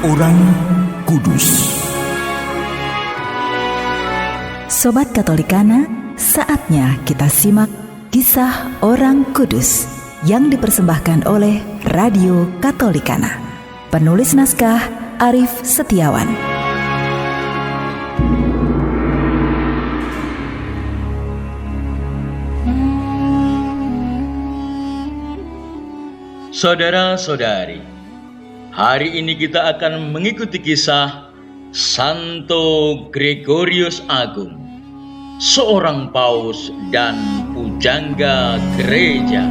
Orang Kudus. Sobat Katolikana, saatnya kita simak kisah orang kudus yang dipersembahkan oleh Radio Katolikana. Penulis naskah Arif Setiawan. Saudara-saudari, hari ini kita akan mengikuti kisah Santo Gregorius Agung, seorang paus dan pujangga gereja.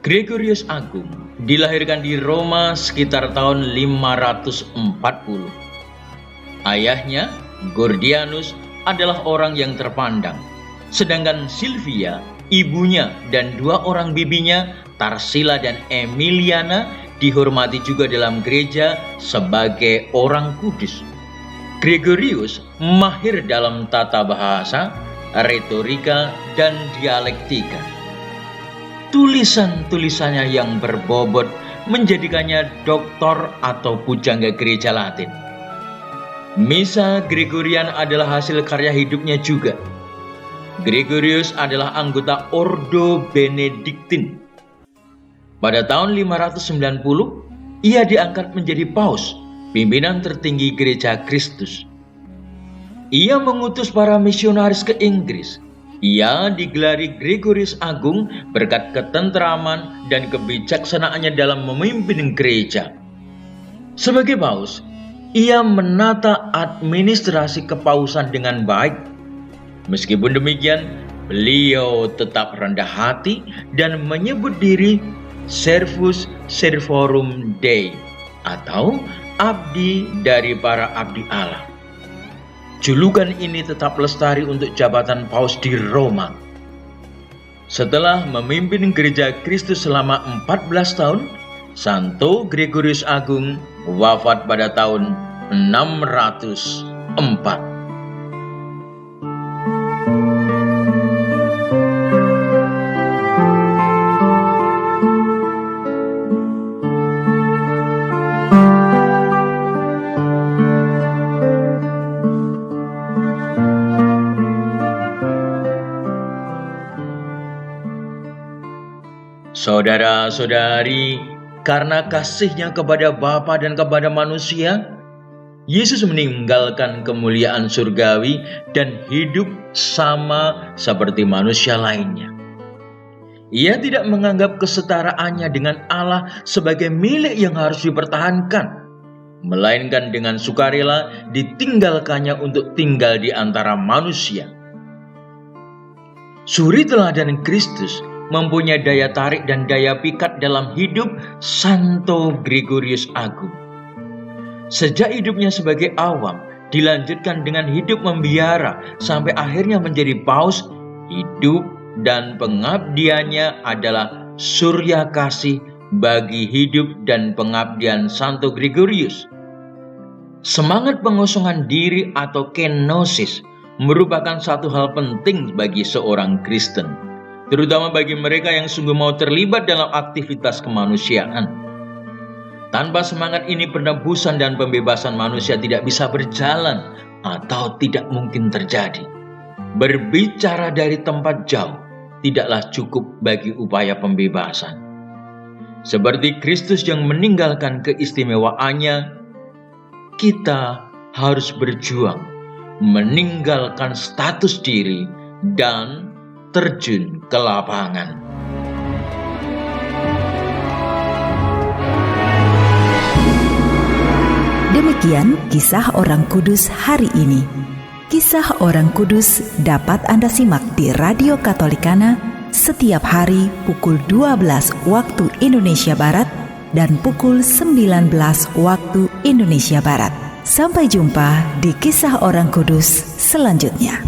Gregorius Agung dilahirkan di Roma sekitar tahun 540. Ayahnya, Gordianus, adalah orang yang terpandang. Sedangkan Silvia, ibunya, dan dua orang bibinya, Tarsila dan Emiliana, dihormati juga dalam gereja sebagai orang kudus. Gregorius mahir dalam tata bahasa, retorika, dan dialektika. Tulisan-tulisannya yang berbobot menjadikannya doktor atau pujangga gereja Latin. Misa Gregorian adalah hasil karya hidupnya juga. Gregorius adalah anggota Ordo Benediktin. Pada tahun 590, ia diangkat menjadi paus, pimpinan tertinggi Gereja Kristus. Ia mengutus para misionaris ke Inggris. Ia digelari Gregorius Agung berkat ketentraman dan kebijaksanaannya dalam memimpin gereja. Sebagai paus, ia menata administrasi kepausan dengan baik. Meskipun demikian, beliau tetap rendah hati dan menyebut diri Servus Servorum Dei atau abdi dari para abdi Allah. Julukan ini tetap lestari untuk jabatan paus di Roma. Setelah memimpin gereja Kristus selama 14 tahun, Santo Gregorius Agung wafat pada tahun 604. Saudara-saudari, karena kasih-Nya kepada Bapa dan kepada manusia, Yesus meninggalkan kemuliaan surgawi dan hidup sama seperti manusia lainnya. Ia tidak menganggap kesetaraannya dengan Allah sebagai milik yang harus dipertahankan, melainkan dengan sukarela ditinggalkannya untuk tinggal di antara manusia. Suri teladan Kristus mempunyai daya tarik dan daya pikat dalam hidup Santo Gregorius Agung. Sejak hidupnya sebagai awam, dilanjutkan dengan hidup membiara sampai akhirnya menjadi paus, hidup dan pengabdiannya adalah surya kasih bagi hidup dan pengabdian Santo Gregorius. Semangat pengosongan diri atau kenosis merupakan satu hal penting bagi seorang Kristen, terutama bagi mereka yang sungguh mau terlibat dalam aktivitas kemanusiaan. Tanpa semangat ini, penebusan dan pembebasan manusia tidak bisa berjalan atau tidak mungkin terjadi. Berbicara dari tempat jauh tidaklah cukup bagi upaya pembebasan. Seperti Kristus yang meninggalkan keistimewaannya, kita harus berjuang meninggalkan status diri dan terjun ke lapangan. Demikian kisah orang kudus hari ini. Kisah orang kudus dapat Anda simak di Radio Katolikana setiap hari pukul 12 waktu Indonesia Barat dan pukul 19 waktu Indonesia Barat. Sampai jumpa di kisah orang kudus selanjutnya.